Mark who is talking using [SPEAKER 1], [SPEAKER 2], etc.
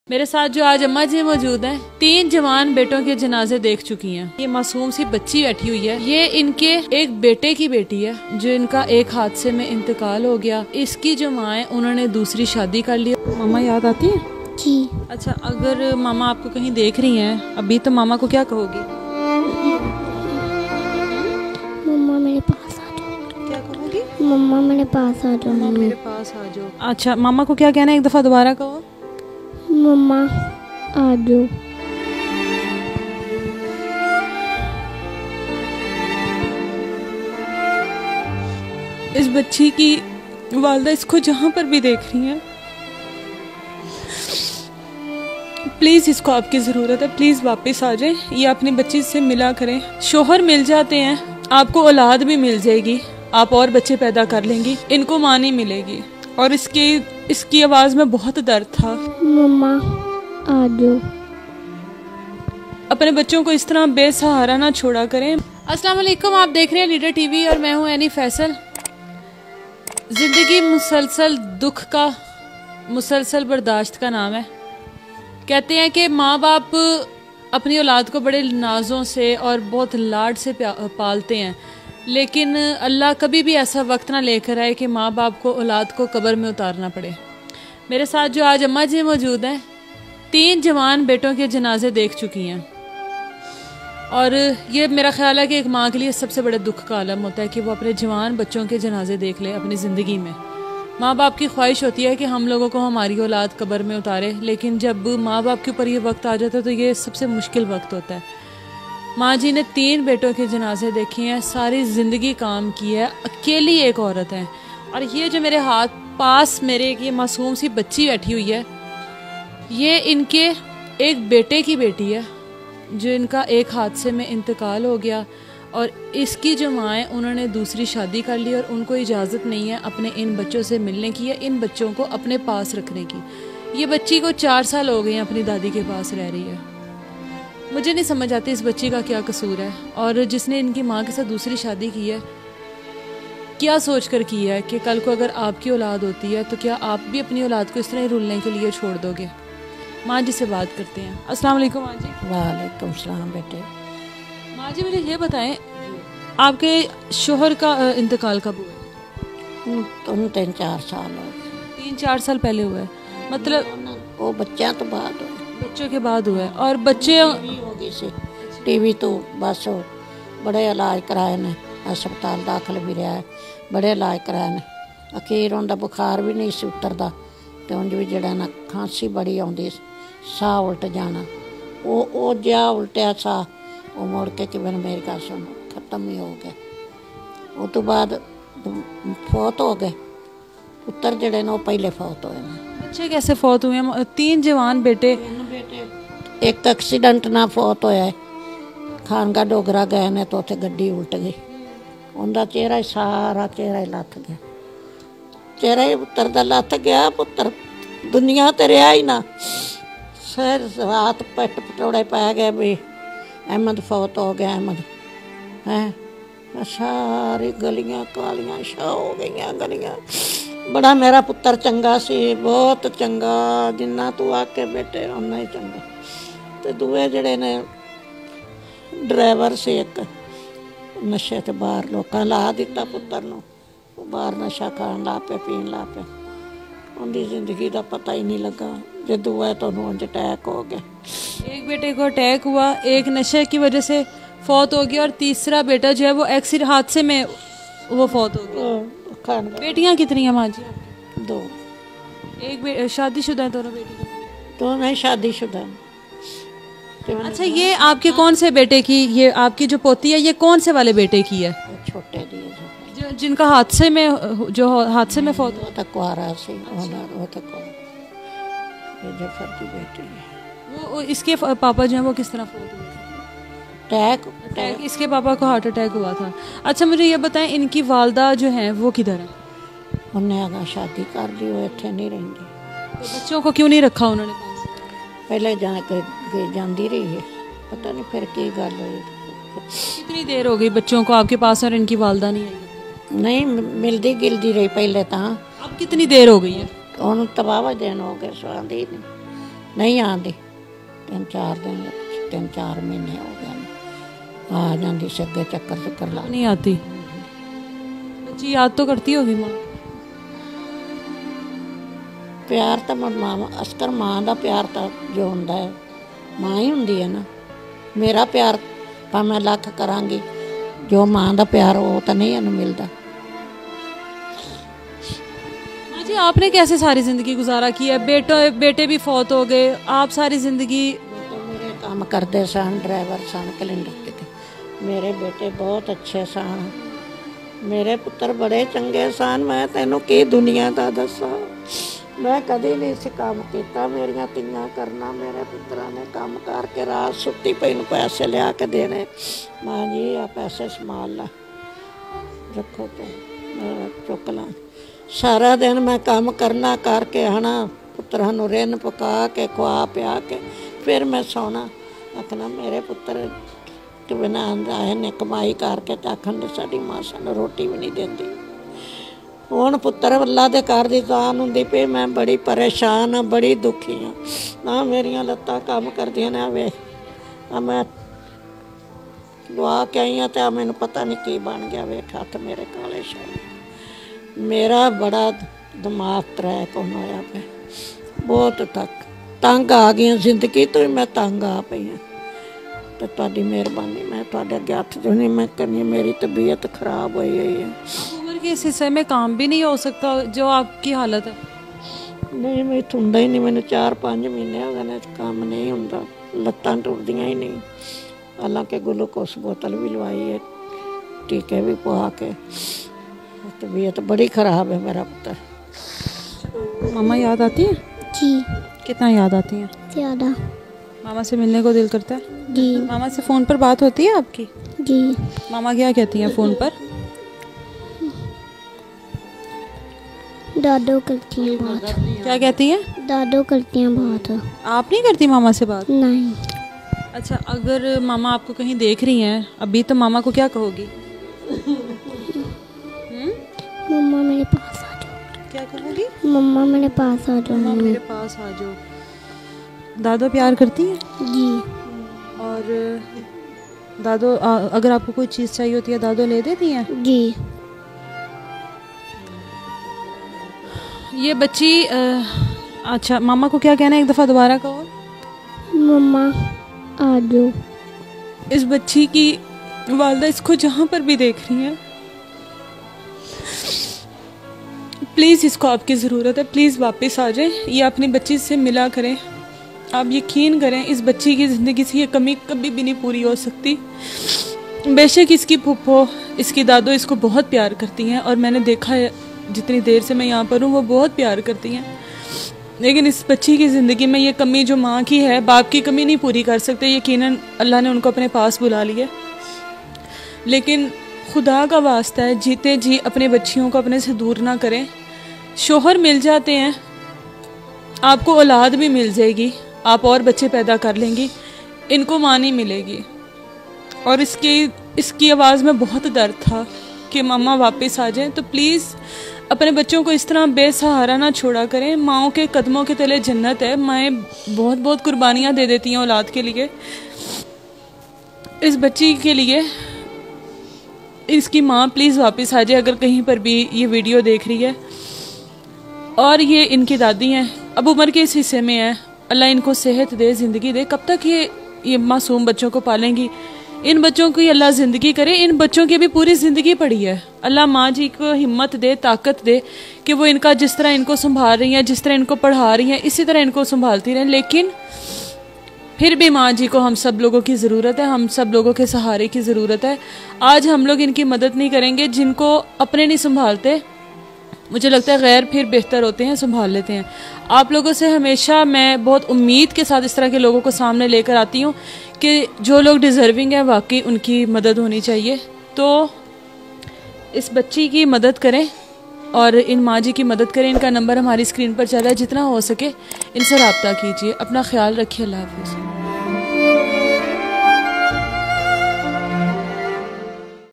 [SPEAKER 1] मेरे साथ जो आज अम्मा जी मौजूद हैं, 3 जवान बेटों के जनाजे देख चुकी हैं। ये मासूम सी बच्ची बैठी हुई है। ये इनके एक बेटे की बेटी है जो इनका एक हादसे में इंतकाल हो गया। इसकी जो माँ है उन्होंने दूसरी शादी कर ली। मामा याद आती है
[SPEAKER 2] जी।
[SPEAKER 1] अच्छा, अगर मामा आपको कहीं देख रही हैं अभी तो मामा को क्या कहोगी?
[SPEAKER 2] मम्मा मेरे पास आ जाओ।
[SPEAKER 1] क्या कहोगी?
[SPEAKER 2] मम्मा मेरे पास आ जाओ।
[SPEAKER 1] मामा मेरे पास आ जाओ। अच्छा, मामा को क्या कहना है? एक दफा दोबारा कहो।
[SPEAKER 2] मम्मा आ जाओ।
[SPEAKER 1] इस बच्ची की वालदा इसको जहाँ पर भी देख रही हैं, प्लीज़ इसको आपकी ज़रूरत है, प्लीज़ वापस आ जाए। ये अपनी बच्ची से मिला करें। शोहर मिल जाते हैं, आपको औलाद भी मिल जाएगी, आप और बच्चे पैदा कर लेंगी, इनको माँ नहीं मिलेगी। और इसकी आवाज़ में बहुत दर्द था।
[SPEAKER 2] मम्मा आ जाओ।
[SPEAKER 1] अपने बच्चों को इस तरह बेसहारा ना छोड़ा करें। अस्सलाम वालेकुम, आप देख रहे हैं लीडर टीवी और मैं हूं एनी फैसल। जिंदगी मुसलसल दुख का, मुसलसल बर्दाश्त का नाम है। कहते हैं कि माँ बाप अपनी औलाद को बड़े नाजों से और बहुत लाड से पालते हैं, लेकिन अल्लाह कभी भी ऐसा वक्त ना लेकर आए कि माँ बाप को औलाद को कब्र में उतारना पड़े। मेरे साथ जो आज अम्मा जी मौजूद हैं, 3 जवान बेटों के जनाजे देख चुकी हैं। और ये मेरा ख्याल है कि एक माँ के लिए सबसे बड़े दुख का आलम होता है कि वो अपने जवान बच्चों के जनाजे देख ले अपनी ज़िंदगी में। माँ बाप की ख्वाहिश होती है कि हम लोगों को हमारी औलाद कब्र में उतारे, लेकिन जब माँ बाप के ऊपर ये वक्त आ जाता है तो ये सबसे मुश्किल वक्त होता है। माँ जी ने 3 बेटों के जनाजे देखे हैं, सारी ज़िंदगी काम की है, अकेली एक औरत है। और ये जो मेरे हाथ पास मेरे एक ये मासूम सी बच्ची बैठी हुई है, ये इनके एक बेटे की बेटी है जो इनका एक हादसे में इंतकाल हो गया। और इसकी जो माँ है उन्होंने दूसरी शादी कर ली और उनको इजाज़त नहीं है अपने इन बच्चों से मिलने की या इन बच्चों को अपने पास रखने की। ये बच्ची को 4 साल हो गए हैं अपनी दादी के पास रह रही है। मुझे नहीं समझ आती इस बच्ची का क्या कसूर है, और जिसने इनकी माँ के साथ दूसरी शादी की है क्या सोच कर की है कि कल को अगर आपकी औलाद होती है तो क्या आप भी अपनी औलाद को इस तरह ही रुलने के लिए छोड़ दोगे? माँ जी से बात करते हैं। अस्सलाम वालेकुम माँ जी।
[SPEAKER 3] वालेकुम सलाम बेटे।
[SPEAKER 1] माँ जी मुझे ये बताएं, आपके शोहर का इंतकाल कब हुआ?
[SPEAKER 3] तुम 3-4 साल हो गए।
[SPEAKER 1] 3-4 साल पहले हुआ है, मतलब
[SPEAKER 3] वो बच्चा तो बाद हो
[SPEAKER 1] बच्चों के बाद हुआ है। और बच्चे
[SPEAKER 3] हो गई सी टीवी तो बस बड़े इलाज कराए ने, अस्पताल दाखिल भी रहा है, बड़े इलाज कराए ने। अखीर उनका बुखार भी नहीं सी उतरदा ते उंज भी जड़ा ना खांसी बड़ी आउंदी, साह उल्ट जाना। वो जा उल्टिया साह वो मुड़ के कि मेरी गल सुन खत्म ही हो गया। उस तो बाद फौत हो गए पुत्र जड़े ने, पहले फौत होए ने।
[SPEAKER 1] बच्चे कैसे फौत हुए? 3 जवान बेटे।
[SPEAKER 3] एक तो एक्सीडेंट ना फौत होया है, खानगा डोगरा गए ने तो उत्थे गड्डी उल्ट गई, उनका चेहरा ही सारा चेहरा ही लथ गया, चेहरा ही पुत्र दा लथ गया। पुत्र दुनिया ते रहा ही ना, सिर रात पट पटोड़े पै गए भी अहमद फौत हो गया। अहमद हैं सारी गलियां कालियां शाह हो गई गलियां। बड़ा मेरा पुत्र चंगा सी, बहुत चंगा, जिन्ना तू आके बेटे उन्ना ही चंगा। ते दूए जड़े ने ड्राइवर से एक नशे ते बाहर लोकां ला दिता पुत्र नूं, बाहर नशा खान ला पे, पीन ला पे, उनकी जिंदगी का पता ही नहीं लगा। जो दुआ तो उन्हें अटैक हो गया।
[SPEAKER 1] एक बेटे को अटैक हुआ, एक नशे की वजह से फौत हो गया, और तीसरा बेटा जो है वो एक्सीडेंट हादसे में वो फौत हो गया। बेटियां कितनी हैं माँ जी?
[SPEAKER 3] 2।
[SPEAKER 1] एक शादीशुदा है दोनों बेटियां?
[SPEAKER 3] दोनों ही शादीशुदा।
[SPEAKER 1] अच्छा, ये आपके कौन से बेटे की, ये आपकी जो पोती है ये कौन से वाले बेटे की है?
[SPEAKER 3] छोटे दिए
[SPEAKER 1] जो जिनका हादसे में, जो हादसे में फौत
[SPEAKER 3] वो तक कुआरा सी, वो तक जफर की बेटी है।
[SPEAKER 1] वो इसके पापा जो है वो किस तरह फौत हुए?
[SPEAKER 3] अटैक।
[SPEAKER 1] इसके पापा को हार्ट अटैक हुआ था। अच्छा, मुझे ये बताएं, इनकी वालदा जो है वो किधर है?
[SPEAKER 3] उन्हें आगे शादी कर ली, वो इतने नहीं रहेंगी।
[SPEAKER 1] तो बच्चों को क्यों नहीं रखा उन्होंने पास?
[SPEAKER 3] पहले जाती रही है, पता नहीं फिर की गल हुई।
[SPEAKER 1] कितनी देर हो गई बच्चों को आपके पास और इनकी वालदा नहीं आई?
[SPEAKER 3] नहीं मिलती गिलती रही पहले तो।
[SPEAKER 1] अब कितनी देर हो गई है?
[SPEAKER 3] उन्होंने तबाह दिन हो गए, स्वादी नहीं नहीं आती 3-4 दिन 3-4 महीने हो गए आ जाती से अगे चक्कर ला
[SPEAKER 1] नहीं आती। बच्ची याद तो करती होगी माँ।
[SPEAKER 3] प्यार तो माँ अस्कर माँ का प्यार तो जो होंदा है माँ ही होंदी है ना। मेरा प्यार भावें मैं लख करांगी जो माँ का प्यार वो तो नहीं इन्हूं मिलता।
[SPEAKER 1] माँ जी आपने कैसे सारी जिंदगी गुजारा किया? बेटे भी फौत हो गए, आप सारी जिंदगी
[SPEAKER 3] मेरे काम करते सन, ड्राइवर सन, कैलेंडर के। मेरे बेटे बहुत अच्छे सन, मेरे पुत्र बड़े चंगे सन। मैं तेनों की दुनिया का दसा, मैं कभी नहीं इस काम किया। मेरिया तियां करना, मेरे पुत्रा ने काम करके रात सुती पई नूं पैसे लिया के देने। माँ जी आ पैसे संभाल ला, रखो तो मैं चुक ला। सारा दिन मैं काम करना, करके आना, पुत्रा नूं रिन पका के खुआ पिया के फिर मैं सौना। आखना मेरे पुत्र कि बिना आए ने कमाई करके आखन साडी मां सानूं रोटी भी नहीं देती। हुण पुत्र अल्लाह दे घर दी जान हुंदी पई, मैं बड़ी परेशान हाँ, बड़ी दुखी हाँ ना। मेरियां लत्तां काम करदियां ने। वेख मैं दुआ के आई हाँ तो मैनूं पता नहीं की बन गया। वेख हथ मेरे काले शाले। मेरा बड़ा दिमाग त्रैक होया पे, बहुत तंग आ गई जिंदगी तो मैं तंग आ पई हाँ। तो तुहाडी मेहरबानी मैं तुहाडे अगे हथ जोड़नी मैं करनी। मेरी तबीयत खराब हुई है।
[SPEAKER 1] उम्र के इस हिस्से में काम भी नहीं हो सकता जो आपकी हालत है?
[SPEAKER 3] नहीं मैं हुंदा ही नहीं। मैंने 4-5 महीने हो गए काम नहीं हुंदा, लत्तां टुटदियां ही नहीं। हालांकि ग्लूकोस बोतल भी लवाई है, टीके भी पवा के। तबीयत बड़ी खराब है मेरा पुत्र।
[SPEAKER 1] मामा याद आती है?
[SPEAKER 2] जी
[SPEAKER 1] कितना याद आती है?
[SPEAKER 2] ज़्यादा।
[SPEAKER 1] मामा से मिलने को दिल करता है?
[SPEAKER 2] जी।
[SPEAKER 1] मामा से फ़ोन पर बात होती है आपकी?
[SPEAKER 2] जी।
[SPEAKER 1] मामा क्या कहती हैं फ़ोन पर?
[SPEAKER 2] दादो करती हैं बात।
[SPEAKER 1] क्या कहती हैं?
[SPEAKER 2] दादो करती हैं बात।
[SPEAKER 1] आप नहीं करती मामा से बात?
[SPEAKER 2] नहीं।
[SPEAKER 1] अच्छा, अगर मामा आपको कहीं देख रही हैं अभी तो मामा को क्या कहोगी?
[SPEAKER 2] मम्मा मेरे पास आ जाओ।
[SPEAKER 1] क्या कहोगी?
[SPEAKER 2] मम्मा मेरे पास आ जाओ।
[SPEAKER 1] मम्मा मेरे पास आ जाओ। दादो प्यार करती हैं?
[SPEAKER 2] जी।
[SPEAKER 1] और दादो अगर आपको कोई चीज़ चाहिए होती है दादो ले देती हैं?
[SPEAKER 2] जी।
[SPEAKER 1] ये बच्ची अच्छा मामा को क्या कहना है, एक दफ़ा दोबारा कहो।
[SPEAKER 2] मम्मा आ जाओ।
[SPEAKER 1] इस बच्ची की वालदा इसको जहाँ पर भी देख रही हैं, प्लीज़ इसको आपकी ज़रूरत है, प्लीज़ वापस आ जाए। ये अपनी बच्ची से मिला करें। आप यकीन करें इस बच्ची की ज़िंदगी से ये कमी कभी भी नहीं पूरी हो सकती। बेशक इसकी फूफो, इसकी दादो इसको बहुत प्यार करती हैं और मैंने देखा है जितनी देर से मैं यहाँ पर हूँ वो बहुत प्यार करती हैं, लेकिन इस बच्ची की ज़िंदगी में ये कमी जो माँ की है बाप की कमी नहीं पूरी कर सकते। यकीनन अल्लाह ने उनको अपने पास बुला लिया, लेकिन खुदा का वास्ता है जीते जी अपने बच्चियों को अपने से दूर ना करें। शोहर मिल जाते हैं, आपको औलाद भी मिल जाएगी, आप और बच्चे पैदा कर लेंगी, इनको माँ नहीं मिलेगी। और इसकी आवाज़ में बहुत दर्द था कि मम्मा वापस आ जाएं। तो प्लीज़ अपने बच्चों को इस तरह बेसहारा ना छोड़ा करें। माँओं के कदमों के तले जन्नत है। माएँ बहुत बहुत कुर्बानियाँ दे देती हैं औलाद के लिए। इस बच्ची के लिए इसकी माँ प्लीज़ वापस आ जाए अगर कहीं पर भी ये वीडियो देख रही है। और ये इनकी दादी हैं, अब उम्र के इस हिस्से में है, अल्लाह इनको सेहत दे, ज़िंदगी दे। कब तक ये मासूम बच्चों को पालेंगी? इन बच्चों की अल्लाह ज़िंदगी करे। इन बच्चों की भी पूरी ज़िंदगी पड़ी है। अल्लाह माँ जी को हिम्मत दे, ताकत दे कि वो इनका जिस तरह इनको संभाल रही हैं, जिस तरह इनको पढ़ा रही हैं, इसी तरह इनको संभालती रहें। लेकिन फिर भी माँ जी को हम सब लोगों की ज़रूरत है, हम सब लोगों के सहारे की ज़रूरत है। आज हम लोग इनकी मदद नहीं करेंगे, जिनको अपने नहीं संभालते मुझे लगता है गैर फिर बेहतर होते हैं, संभाल लेते हैं। आप लोगों से हमेशा मैं बहुत उम्मीद के साथ इस तरह के लोगों को सामने लेकर आती हूँ कि जो लोग डिज़र्विंग है वाकई उनकी मदद होनी चाहिए। तो इस बच्ची की मदद करें और इन माँ जी की मदद करें। इनका नंबर हमारी स्क्रीन पर चल रहा है, जितना हो सके इनसे रब्ता कीजिए। अपना ख्याल रखिए। अल्लाह हाफ़िज़।